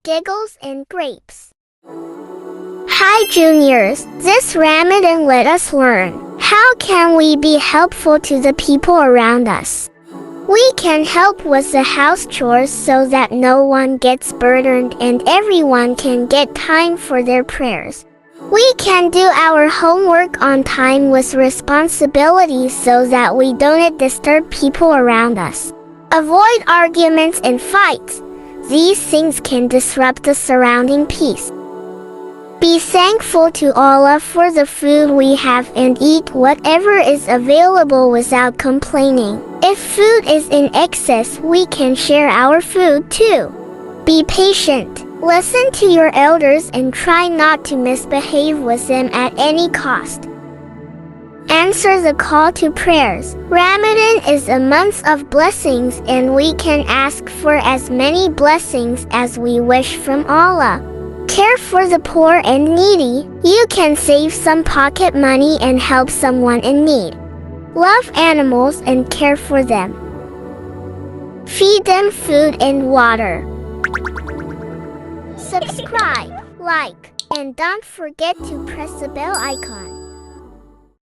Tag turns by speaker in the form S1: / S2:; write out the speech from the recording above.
S1: Giggles and Grapes. Hi juniors, this Ramadan let us learn. How can we be helpful to the people around us? We can help with the house chores so that no one gets burdened and everyone can get time for their prayers. We can do our homework on time with responsibility so that we don't disturb people around us. Avoid arguments and fights. These things can disrupt the surrounding peace. Be thankful to Allah for the food we have and eat whatever is available without complaining. If food is in excess, we can share our food too. Be patient. Listen to your elders and try not to misbehave with them at any cost. Answer the call to prayers. Ramadan is a month of blessings and we can ask for as many blessings as we wish from Allah. Care for the poor and needy. You can save some pocket money and help someone in need. Love animals and care for them. Feed them food and water. Subscribe, like, and don't forget to press the bell icon.